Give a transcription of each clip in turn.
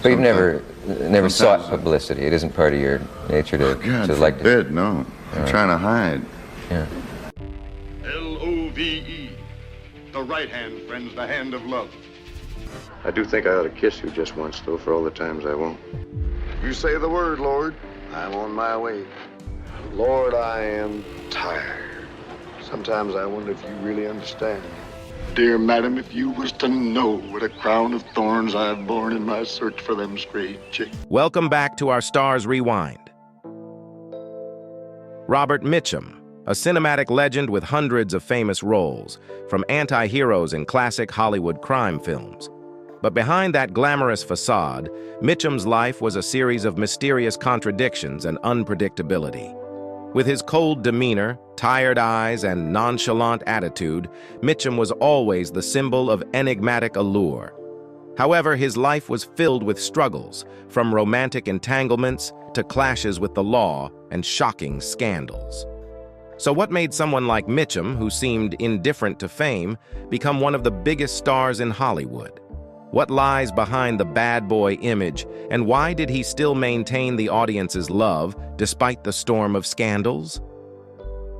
But you've Sometimes. never sought Sometimes. publicity. It isn't part of your nature to, God to like to. forbid, no. I'm trying to hide. Yeah. Love. The right hand, friends, the hand of love. I do think I ought to kiss you just once, though, for all the times I won't. You say the word, Lord. I'm on my way. Lord, I am tired. Sometimes I wonder if you really understand. Dear madam, if you was to know what a crown of thorns I've borne in my search for them strayed chicks. Welcome back to our Stars Rewind. Robert Mitchum, a cinematic legend with hundreds of famous roles, from anti-heroes in classic Hollywood crime films. But behind that glamorous facade, Mitchum's life was a series of mysterious contradictions and unpredictability. With his cold demeanor, tired eyes, and nonchalant attitude, Mitchum was always the symbol of enigmatic allure. However, his life was filled with struggles, from romantic entanglements to clashes with the law and shocking scandals. So what made someone like Mitchum, who seemed indifferent to fame, become one of the biggest stars in Hollywood? What lies behind the bad boy image, and why did he still maintain the audience's love despite the storm of scandals?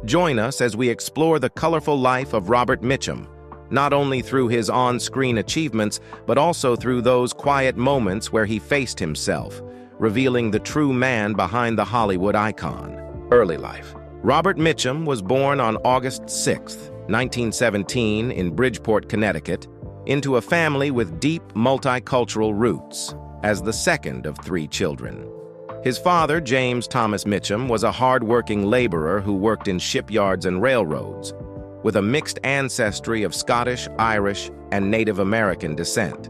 Join us as we explore the colorful life of Robert Mitchum, not only through his on-screen achievements, but also through those quiet moments where he faced himself, revealing the true man behind the Hollywood icon. Early life. Robert Mitchum was born on August 6, 1917, in Bridgeport, Connecticut, into a family with deep multicultural roots, as the second of 3 children. His father, James Thomas Mitchum, was a hard-working laborer who worked in shipyards and railroads, with a mixed ancestry of Scottish, Irish, and Native American descent.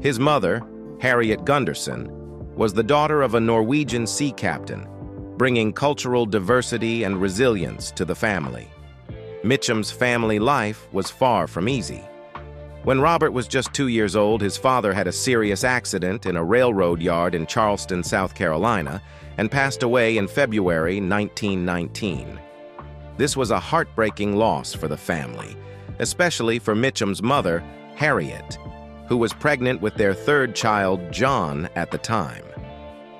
His mother, Harriet Gunderson, was the daughter of a Norwegian sea captain, bringing cultural diversity and resilience to the family. Mitchum's family life was far from easy. When Robert was just 2 years old, his father had a serious accident in a railroad yard in Charleston, South Carolina, and passed away in February 1919. This was a heartbreaking loss for the family, especially for Mitchum's mother, Harriet, who was pregnant with their 3rd child, John, at the time.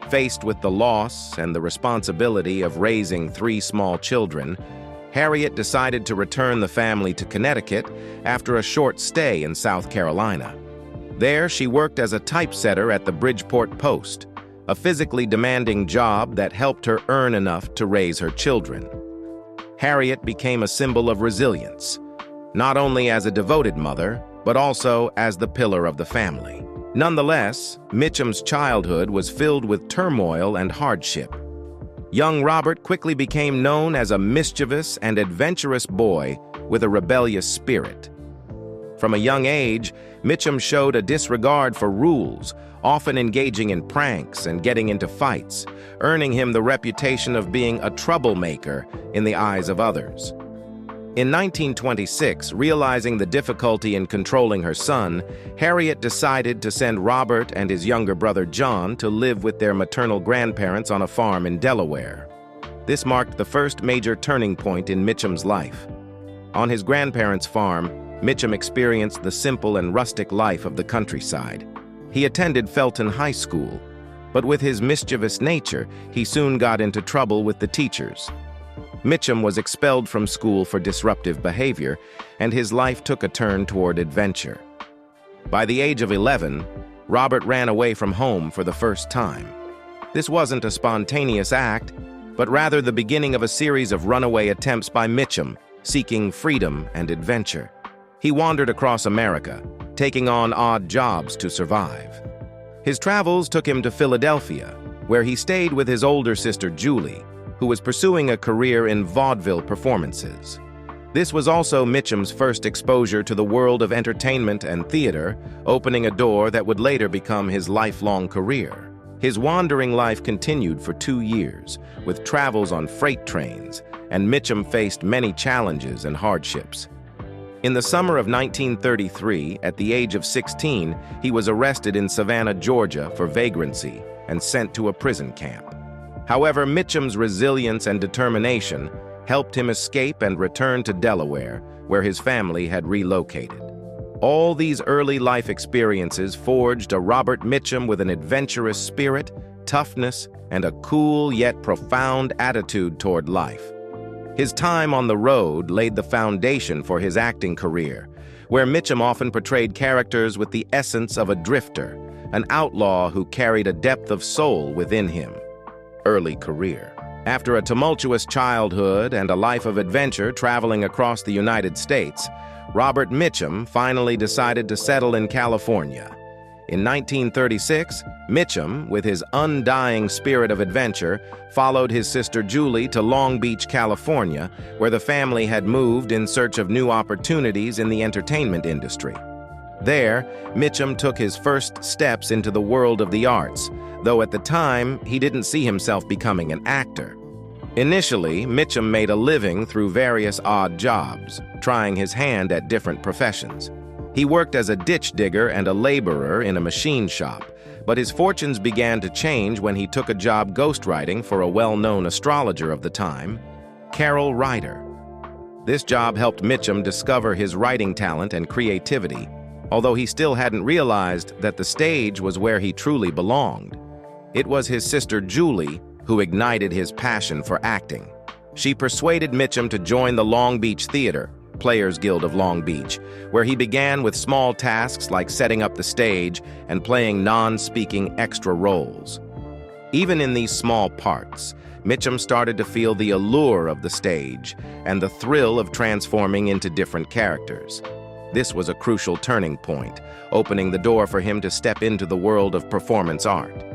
Faced with the loss and the responsibility of raising 3 small children, Harriet decided to return the family to Connecticut after a short stay in South Carolina. There, she worked as a typesetter at the Bridgeport Post, a physically demanding job that helped her earn enough to raise her children. Harriet became a symbol of resilience, not only as a devoted mother, but also as the pillar of the family. Nonetheless, Mitchum's childhood was filled with turmoil and hardship. Young Robert quickly became known as a mischievous and adventurous boy with a rebellious spirit. From a young age, Mitchum showed a disregard for rules, often engaging in pranks and getting into fights, earning him the reputation of being a troublemaker in the eyes of others. In 1926, realizing the difficulty in controlling her son, Harriet decided to send Robert and his younger brother John to live with their maternal grandparents on a farm in Delaware. This marked the first major turning point in Mitchum's life. On his grandparents' farm, Mitchum experienced the simple and rustic life of the countryside. He attended Felton High School, but with his mischievous nature, he soon got into trouble with the teachers. Mitchum was expelled from school for disruptive behavior, and his life took a turn toward adventure. By the age of 11, Robert ran away from home for the first time. This wasn't a spontaneous act, but rather the beginning of a series of runaway attempts by Mitchum, seeking freedom and adventure. He wandered across America, taking on odd jobs to survive. His travels took him to Philadelphia, where he stayed with his older sister Julie, who was pursuing a career in vaudeville performances. This was also Mitchum's first exposure to the world of entertainment and theater, opening a door that would later become his lifelong career. His wandering life continued for 2 years, with travels on freight trains, and Mitchum faced many challenges and hardships. In the summer of 1933, at the age of 16, he was arrested in Savannah, Georgia for vagrancy and sent to a prison camp. However, Mitchum's resilience and determination helped him escape and return to Delaware, where his family had relocated. All these early life experiences forged a Robert Mitchum with an adventurous spirit, toughness, and a cool yet profound attitude toward life. His time on the road laid the foundation for his acting career, where Mitchum often portrayed characters with the essence of a drifter, an outlaw who carried a depth of soul within him. Early career. After a tumultuous childhood and a life of adventure traveling across the United States, Robert Mitchum finally decided to settle in California. In 1936, Mitchum, with his undying spirit of adventure, followed his sister Julie to Long Beach, California, where the family had moved in search of new opportunities in the entertainment industry. There, Mitchum took his first steps into the world of the arts, though at the time, he didn't see himself becoming an actor. Initially, Mitchum made a living through various odd jobs, trying his hand at different professions. He worked as a ditch digger and a laborer in a machine shop, but his fortunes began to change when he took a job ghostwriting for a well-known astrologer of the time, Carol Ryder. This job helped Mitchum discover his writing talent and creativity, although he still hadn't realized that the stage was where he truly belonged. It was his sister Julie who ignited his passion for acting. She persuaded Mitchum to join the Long Beach Theater, Players Guild of Long Beach, where he began with small tasks like setting up the stage and playing non-speaking extra roles. Even in these small parts, Mitchum started to feel the allure of the stage and the thrill of transforming into different characters. This was a crucial turning point, opening the door for him to step into the world of performance art.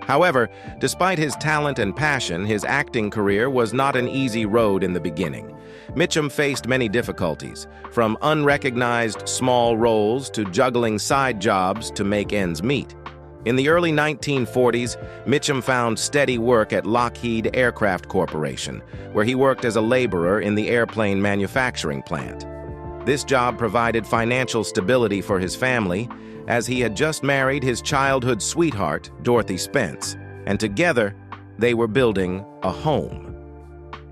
However, despite his talent and passion, his acting career was not an easy road in the beginning. Mitchum faced many difficulties, from unrecognized small roles to juggling side jobs to make ends meet. In the early 1940s, Mitchum found steady work at Lockheed Aircraft Corporation, where he worked as a laborer in the airplane manufacturing plant. This job provided financial stability for his family, as he had just married his childhood sweetheart, Dorothy Spence, and together they were building a home.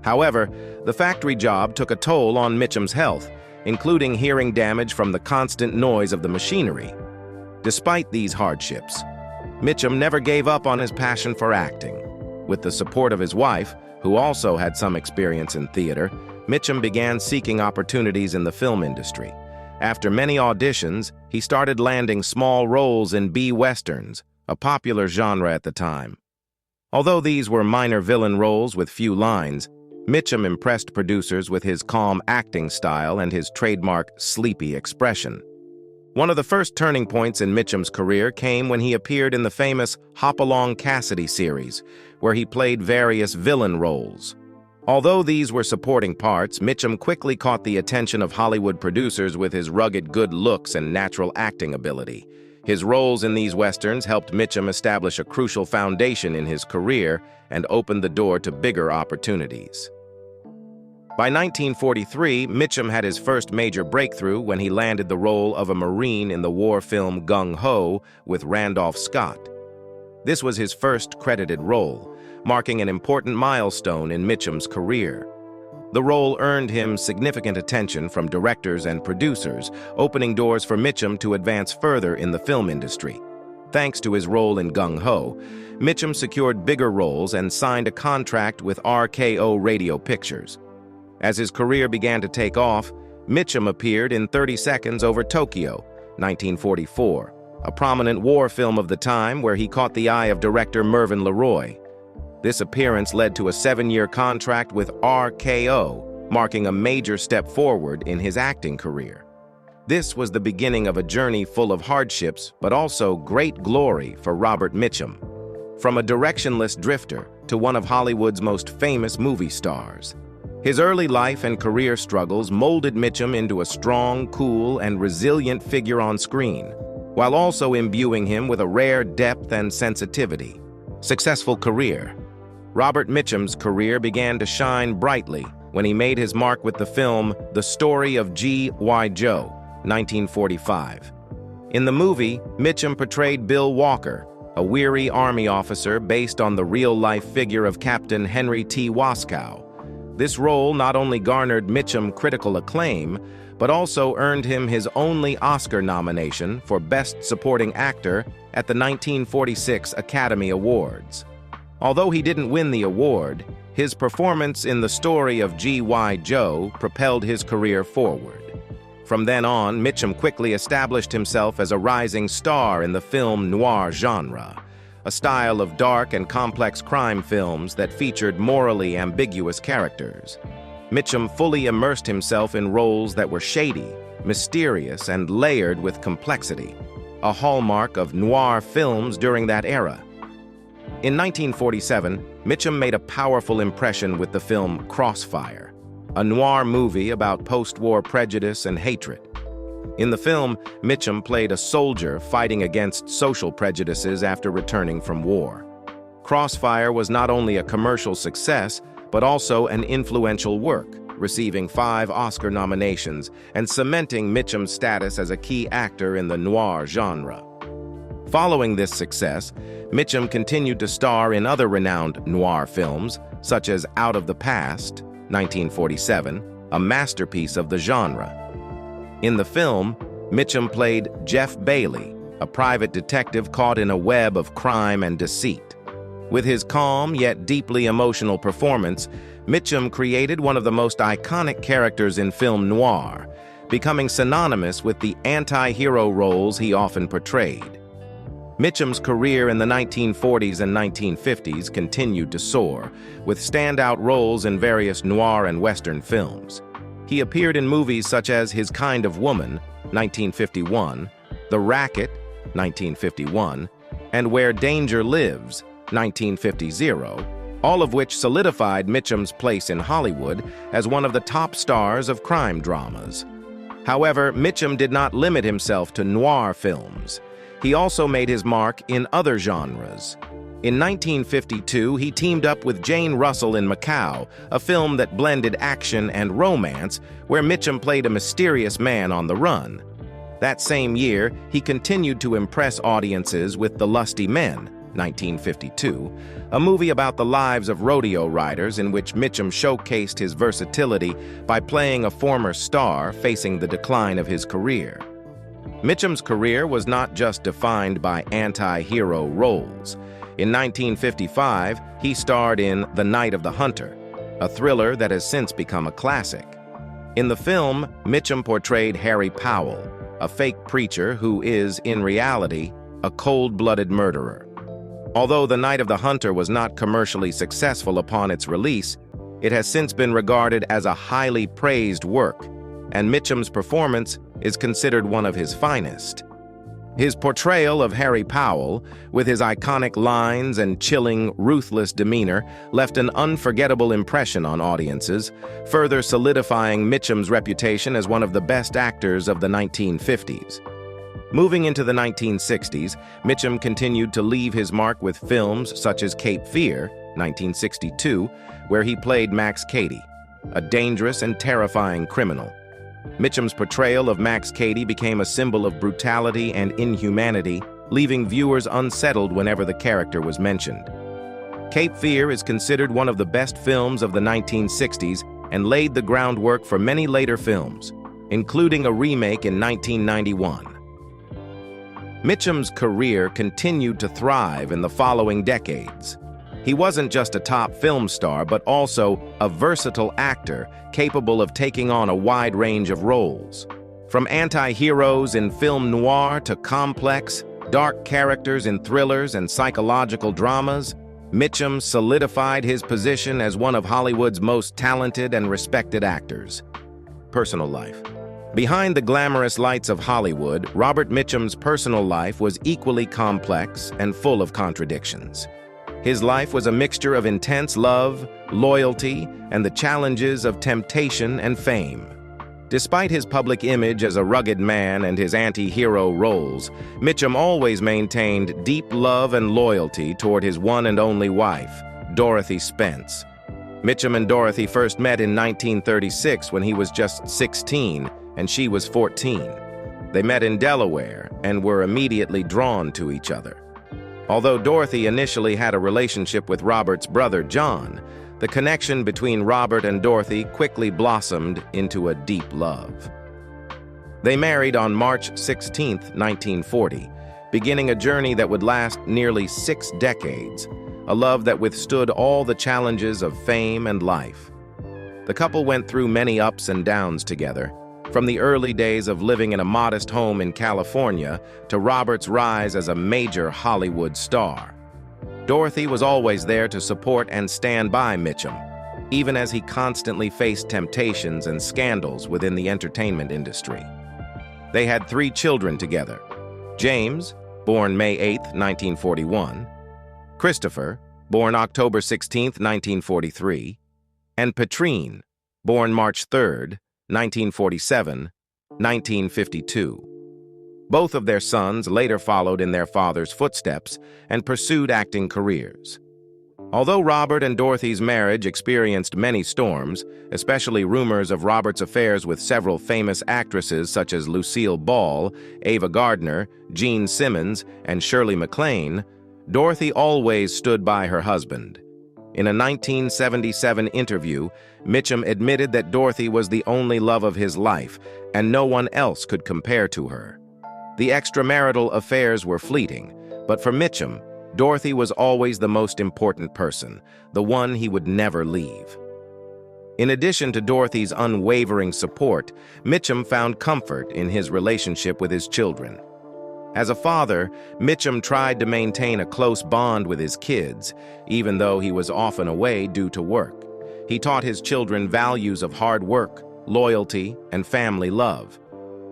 However, the factory job took a toll on Mitchum's health, including hearing damage from the constant noise of the machinery. Despite these hardships, Mitchum never gave up on his passion for acting. With the support of his wife, who also had some experience in theater, Mitchum began seeking opportunities in the film industry. After many auditions, he started landing small roles in B-westerns, a popular genre at the time. Although these were minor villain roles with few lines, Mitchum impressed producers with his calm acting style and his trademark sleepy expression. One of the first turning points in Mitchum's career came when he appeared in the famous Hopalong Cassidy series, where he played various villain roles. Although these were supporting parts, Mitchum quickly caught the attention of Hollywood producers with his rugged good looks and natural acting ability. His roles in these westerns helped Mitchum establish a crucial foundation in his career and opened the door to bigger opportunities. By 1943, Mitchum had his first major breakthrough when he landed the role of a Marine in the war film Gung Ho with Randolph Scott. This was his first credited role, marking an important milestone in Mitchum's career. The role earned him significant attention from directors and producers, opening doors for Mitchum to advance further in the film industry. Thanks to his role in Gung Ho, Mitchum secured bigger roles and signed a contract with RKO Radio Pictures. As his career began to take off, Mitchum appeared in 30 Seconds Over Tokyo, 1944, a prominent war film of the time where he caught the eye of director Mervyn LeRoy. This appearance led to a 7-year contract with RKO, marking a major step forward in his acting career. This was the beginning of a journey full of hardships, but also great glory for Robert Mitchum. From a directionless drifter to one of Hollywood's most famous movie stars. His early life and career struggles molded Mitchum into a strong, cool, and resilient figure on screen, while also imbuing him with a rare depth and sensitivity. Successful career. Robert Mitchum's career began to shine brightly when he made his mark with the film The Story of G.I. Joe, 1945. In the movie, Mitchum portrayed Bill Walker, a weary Army officer based on the real-life figure of Captain Henry T. Waskow. This role not only garnered Mitchum critical acclaim, but also earned him his only Oscar nomination for Best Supporting Actor at the 1946 Academy Awards. Although he didn't win the award, his performance in The Story of G.I. Joe propelled his career forward. From then on, Mitchum quickly established himself as a rising star in the film noir genre, a style of dark and complex crime films that featured morally ambiguous characters. Mitchum fully immersed himself in roles that were shady, mysterious, and layered with complexity, a hallmark of noir films during that era. In 1947, Mitchum made a powerful impression with the film Crossfire, a noir movie about post-war prejudice and hatred. In the film, Mitchum played a soldier fighting against social prejudices after returning from war. Crossfire was not only a commercial success, but also an influential work, receiving 5 Oscar nominations and cementing Mitchum's status as a key actor in the noir genre. Following this success, Mitchum continued to star in other renowned noir films, such as Out of the Past, 1947, a masterpiece of the genre. In the film, Mitchum played Jeff Bailey, a private detective caught in a web of crime and deceit. With his calm yet deeply emotional performance, Mitchum created one of the most iconic characters in film noir, becoming synonymous with the anti-hero roles he often portrayed. Mitchum's career in the 1940s and 1950s continued to soar, with standout roles in various noir and Western films. He appeared in movies such as His Kind of Woman, 1951, The Racket, 1951, and Where Danger Lives, 1950, all of which solidified Mitchum's place in Hollywood as one of the top stars of crime dramas. However, Mitchum did not limit himself to noir films. He also made his mark in other genres. In 1952, he teamed up with Jane Russell in Macau, a film that blended action and romance, where Mitchum played a mysterious man on the run. That same year, he continued to impress audiences with The Lusty Men, 1952, a movie about the lives of rodeo riders in which Mitchum showcased his versatility by playing a former star facing the decline of his career. Mitchum's career was not just defined by anti-hero roles. In 1955, he starred in The Night of the Hunter, a thriller that has since become a classic. In the film, Mitchum portrayed Harry Powell, a fake preacher who is, in reality, a cold-blooded murderer. Although The Night of the Hunter was not commercially successful upon its release, it has since been regarded as a highly praised work, and Mitchum's performance is considered one of his finest. His portrayal of Harry Powell, with his iconic lines and chilling, ruthless demeanor, left an unforgettable impression on audiences, further solidifying Mitchum's reputation as one of the best actors of the 1950s. Moving into the 1960s, Mitchum continued to leave his mark with films such as Cape Fear, 1962, where he played Max Cady, a dangerous and terrifying criminal. Mitchum's portrayal of Max Cady became a symbol of brutality and inhumanity, leaving viewers unsettled whenever the character was mentioned. Cape Fear is considered one of the best films of the 1960s and laid the groundwork for many later films, including a remake in 1991. Mitchum's career continued to thrive in the following decades. He wasn't just a top film star, but also a versatile actor capable of taking on a wide range of roles. From anti-heroes in film noir to complex, dark characters in thrillers and psychological dramas, Mitchum solidified his position as one of Hollywood's most talented and respected actors. Personal life. Behind the glamorous lights of Hollywood, Robert Mitchum's personal life was equally complex and full of contradictions. His life was a mixture of intense love, loyalty, and the challenges of temptation and fame. Despite his public image as a rugged man and his anti-hero roles, Mitchum always maintained deep love and loyalty toward his one and only wife, Dorothy Spence. Mitchum and Dorothy first met in 1936 when he was just 16 and she was 14. They met in Delaware and were immediately drawn to each other. Although Dorothy initially had a relationship with Robert's brother, John, the connection between Robert and Dorothy quickly blossomed into a deep love. They married on March 16, 1940, beginning a journey that would last nearly 6 decades, a love that withstood all the challenges of fame and life. The couple went through many ups and downs together, from the early days of living in a modest home in California to Robert's rise as a major Hollywood star. Dorothy was always there to support and stand by Mitchum, even as he constantly faced temptations and scandals within the entertainment industry. They had 3 children together: James, born May 8, 1941, Christopher, born October 16, 1943, and Petrine, born March 3, 1947, 1952. Both of their sons later followed in their father's footsteps and pursued acting careers. Although Robert and Dorothy's marriage experienced many storms, especially rumors of Robert's affairs with several famous actresses such as Lucille Ball, Ava Gardner, Jean Simmons, and Shirley MacLaine, Dorothy always stood by her husband. In a 1977 interview, Mitchum admitted that Dorothy was the only love of his life, and no one else could compare to her. The extramarital affairs were fleeting, but for Mitchum, Dorothy was always the most important person, the one he would never leave. In addition to Dorothy's unwavering support, Mitchum found comfort in his relationship with his children. As a father, Mitchum tried to maintain a close bond with his kids, even though he was often away due to work. He taught his children values of hard work, loyalty, and family love.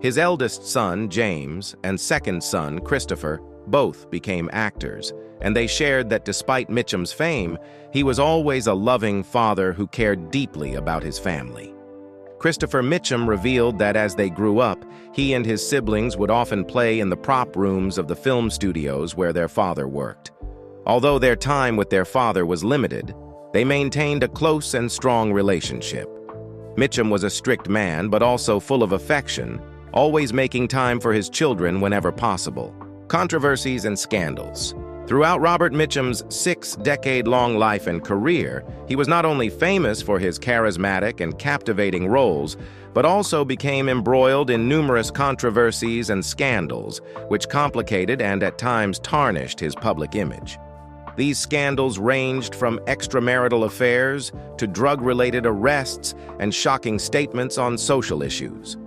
His eldest son, James, and second son, Christopher, both became actors, and they shared that despite Mitchum's fame, he was always a loving father who cared deeply about his family. Christopher Mitchum revealed that as they grew up, he and his siblings would often play in the prop rooms of the film studios where their father worked. Although their time with their father was limited, they maintained a close and strong relationship. Mitchum was a strict man, but also full of affection, always making time for his children whenever possible. Controversies and scandals. Throughout Robert Mitchum's 6-decade-long life and career, he was not only famous for his charismatic and captivating roles, but also became embroiled in numerous controversies and scandals, which complicated and at times tarnished his public image. These scandals ranged from extramarital affairs to drug-related arrests and shocking statements on social issues.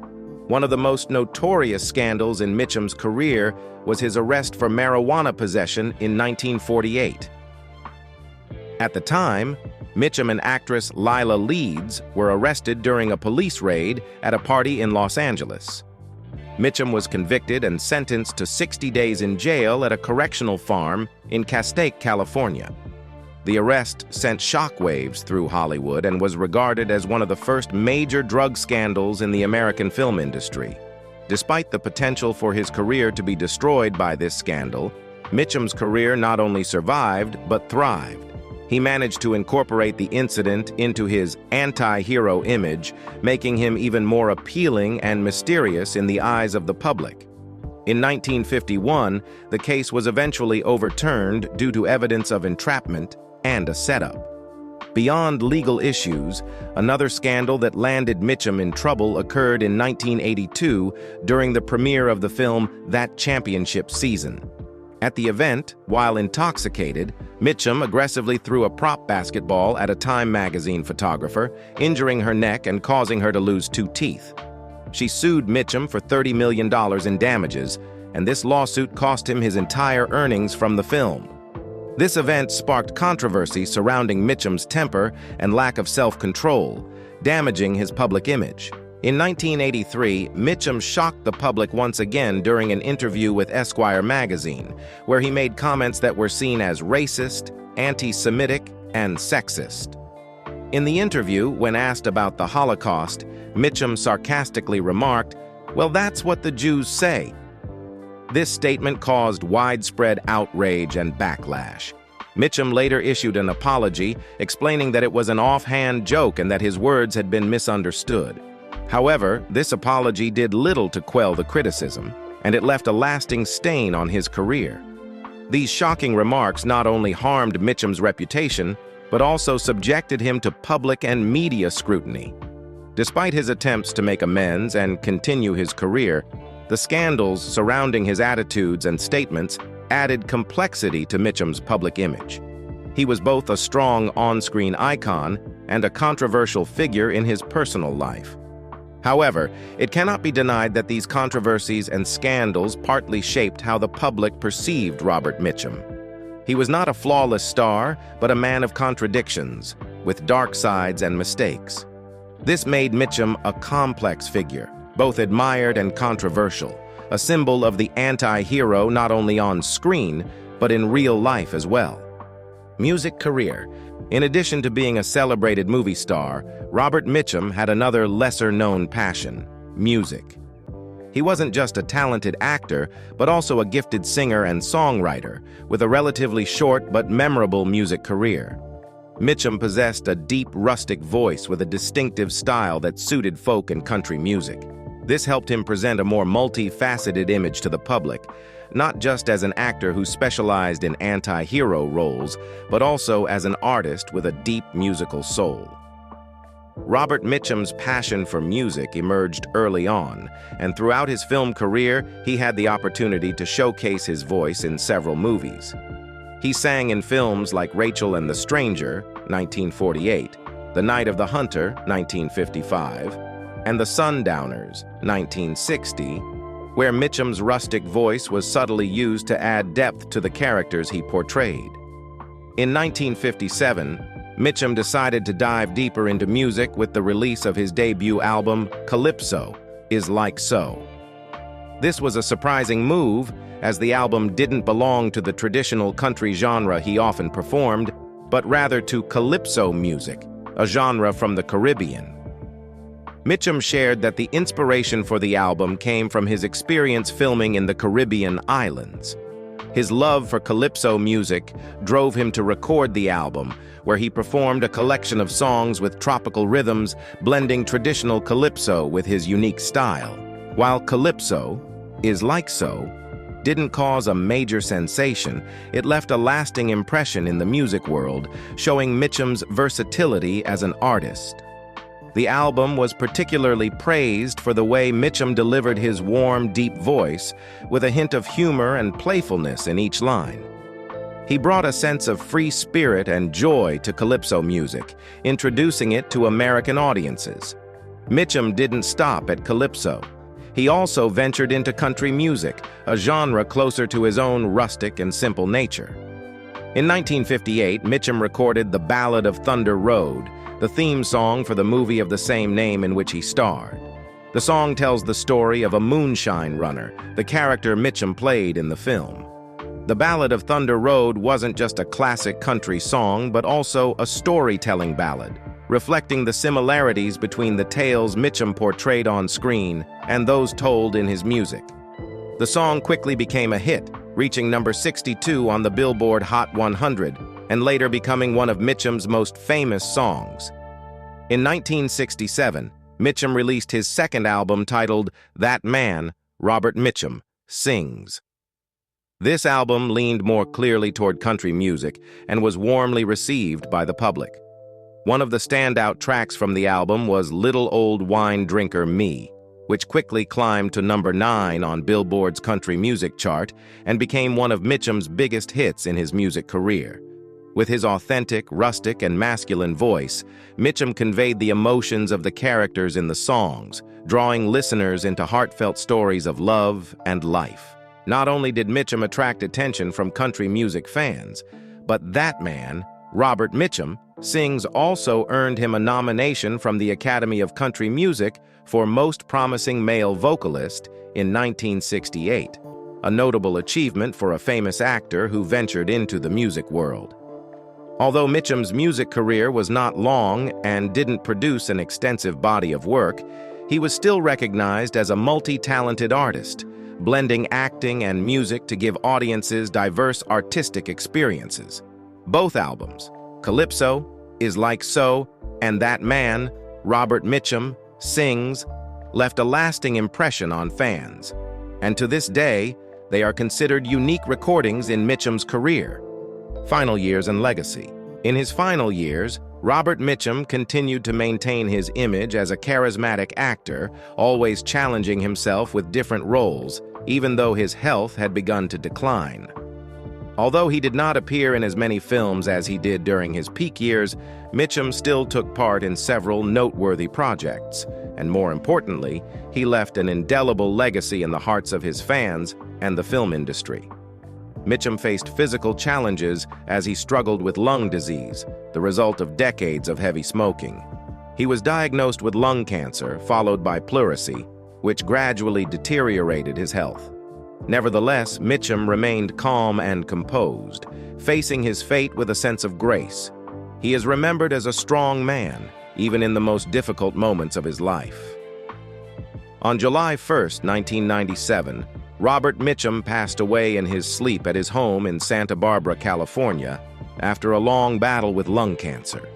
One of the most notorious scandals in Mitchum's career was his arrest for marijuana possession in 1948. At the time, Mitchum and actress Lila Leeds were arrested during a police raid at a party in Los Angeles. Mitchum was convicted and sentenced to 60 days in jail at a correctional farm in Castaic, California. The arrest sent shockwaves through Hollywood and was regarded as one of the first major drug scandals in the American film industry. Despite the potential for his career to be destroyed by this scandal, Mitchum's career not only survived, but thrived. He managed to incorporate the incident into his anti-hero image, making him even more appealing and mysterious in the eyes of the public. In 1951, the case was eventually overturned due to evidence of entrapment and a setup. Beyond legal issues, another scandal that landed Mitchum in trouble occurred in 1982 during the premiere of the film That Championship Season. At the event, while intoxicated, Mitchum aggressively threw a prop basketball at a Time magazine photographer, injuring her neck and causing her to lose 2 teeth. She sued Mitchum for $30 million in damages, and this lawsuit cost him his entire earnings from the film. This event sparked controversy surrounding Mitchum's temper and lack of self-control, damaging his public image. In 1983, Mitchum shocked the public once again during an interview with Esquire magazine, where he made comments that were seen as racist, anti-Semitic, and sexist. In the interview, when asked about the Holocaust, Mitchum sarcastically remarked, "Well, that's what the Jews say." This statement caused widespread outrage and backlash. Mitchum later issued an apology, explaining that it was an offhand joke and that his words had been misunderstood. However, this apology did little to quell the criticism, and it left a lasting stain on his career. These shocking remarks not only harmed Mitchum's reputation, but also subjected him to public and media scrutiny. Despite his attempts to make amends and continue his career, the scandals surrounding his attitudes and statements added complexity to Mitchum's public image. He was both a strong on-screen icon and a controversial figure in his personal life. However, it cannot be denied that these controversies and scandals partly shaped how the public perceived Robert Mitchum. He was not a flawless star, but a man of contradictions, with dark sides and mistakes. This made Mitchum a complex figure, both admired and controversial, a symbol of the anti-hero not only on screen, but in real life as well. Music career. In addition to being a celebrated movie star, Robert Mitchum had another lesser-known passion: music. He wasn't just a talented actor, but also a gifted singer and songwriter, with a relatively short but memorable music career. Mitchum possessed a deep, rustic voice with a distinctive style that suited folk and country music. This helped him present a more multifaceted image to the public, not just as an actor who specialized in anti-hero roles, but also as an artist with a deep musical soul. Robert Mitchum's passion for music emerged early on, and throughout his film career, he had the opportunity to showcase his voice in several movies. He sang in films like Rachel and the Stranger, 1948, The Night of the Hunter, 1955, and The Sundowners, 1960, where Mitchum's rustic voice was subtly used to add depth to the characters he portrayed. In 1957, Mitchum decided to dive deeper into music with the release of his debut album, Calypso, Is Like So. This was a surprising move, as the album didn't belong to the traditional country genre he often performed, but rather to calypso music, a genre from the Caribbean. Mitchum shared that the inspiration for the album came from his experience filming in the Caribbean islands. His love for calypso music drove him to record the album, where he performed a collection of songs with tropical rhythms, blending traditional calypso with his unique style. While Calypso, Is Like So, didn't cause a major sensation, it left a lasting impression in the music world, showing Mitchum's versatility as an artist. The album was particularly praised for the way Mitchum delivered his warm, deep voice, with a hint of humor and playfulness in each line. He brought a sense of free spirit and joy to calypso music, introducing it to American audiences. Mitchum didn't stop at calypso. He also ventured into country music, a genre closer to his own rustic and simple nature. In 1958, Mitchum recorded The Ballad of Thunder Road, the theme song for the movie of the same name in which he starred. The song tells the story of a moonshine runner, the character Mitchum played in the film. The Ballad of Thunder Road wasn't just a classic country song, but also a storytelling ballad, reflecting the similarities between the tales Mitchum portrayed on screen and those told in his music. The song quickly became a hit, reaching number 62 on the Billboard Hot 100, and later becoming one of Mitchum's most famous songs. In 1967, Mitchum released his second album titled That Man, Robert Mitchum, Sings. This album leaned more clearly toward country music and was warmly received by the public. One of the standout tracks from the album was Little Old Wine Drinker Me, which quickly climbed to number 9 on Billboard's country music chart and became one of Mitchum's biggest hits in his music career. With his authentic, rustic, and masculine voice, Mitchum conveyed the emotions of the characters in the songs, drawing listeners into heartfelt stories of love and life. Not only did Mitchum attract attention from country music fans, but That Man, Robert Mitchum, Sings also earned him a nomination from the Academy of Country Music for Most Promising Male Vocalist in 1968, a notable achievement for a famous actor who ventured into the music world. Although Mitchum's music career was not long and didn't produce an extensive body of work, he was still recognized as a multi-talented artist, blending acting and music to give audiences diverse artistic experiences. Both albums, Calypso, Is Like So, and That Man, Robert Mitchum, Sings, left a lasting impression on fans. And to this day, they are considered unique recordings in Mitchum's career. Final years and legacy. In his final years, Robert Mitchum continued to maintain his image as a charismatic actor, always challenging himself with different roles, even though his health had begun to decline. Although he did not appear in as many films as he did during his peak years, Mitchum still took part in several noteworthy projects, and more importantly, he left an indelible legacy in the hearts of his fans and the film industry. Mitchum faced physical challenges as he struggled with lung disease, the result of decades of heavy smoking. He was diagnosed with lung cancer, followed by pleurisy, which gradually deteriorated his health. Nevertheless, Mitchum remained calm and composed, facing his fate with a sense of grace. He is remembered as a strong man, even in the most difficult moments of his life. On July 1st, 1997, Robert Mitchum passed away in his sleep at his home in Santa Barbara, California, after a long battle with lung cancer.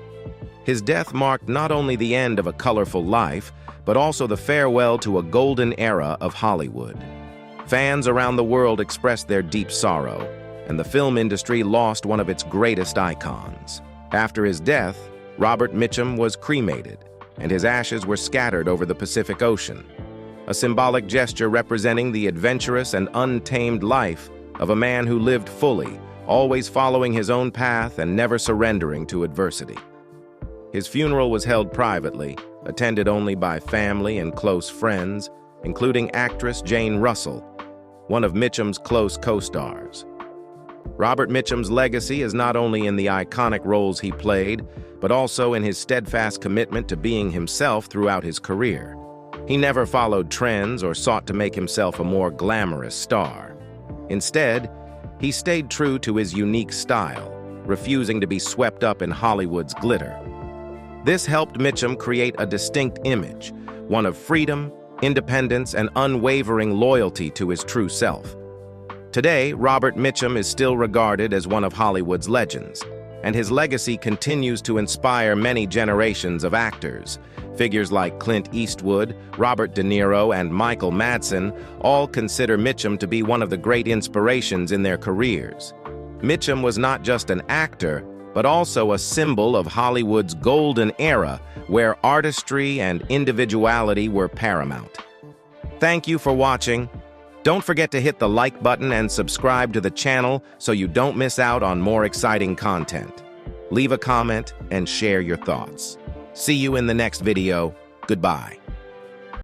His death marked not only the end of a colorful life, but also the farewell to a golden era of Hollywood. Fans around the world expressed their deep sorrow, and the film industry lost one of its greatest icons. After his death, Robert Mitchum was cremated, and his ashes were scattered over the Pacific Ocean, a symbolic gesture representing the adventurous and untamed life of a man who lived fully, always following his own path and never surrendering to adversity. His funeral was held privately, attended only by family and close friends, including actress Jane Russell, one of Mitchum's close co-stars. Robert Mitchum's legacy is not only in the iconic roles he played, but also in his steadfast commitment to being himself throughout his career. He never followed trends or sought to make himself a more glamorous star. Instead, he stayed true to his unique style, refusing to be swept up in Hollywood's glitter. This helped Mitchum create a distinct image, one of freedom, independence, and unwavering loyalty to his true self. Today, Robert Mitchum is still regarded as one of Hollywood's legends, and his legacy continues to inspire many generations of actors. Figures like Clint Eastwood, Robert De Niro, and Michael Madsen all consider Mitchum to be one of the great inspirations in their careers. Mitchum was not just an actor, but also a symbol of Hollywood's golden era, where artistry and individuality were paramount. Thank you for watching. Don't forget to hit the like button and subscribe to the channel so you don't miss out on more exciting content. Leave a comment and share your thoughts. See you in the next video. Goodbye.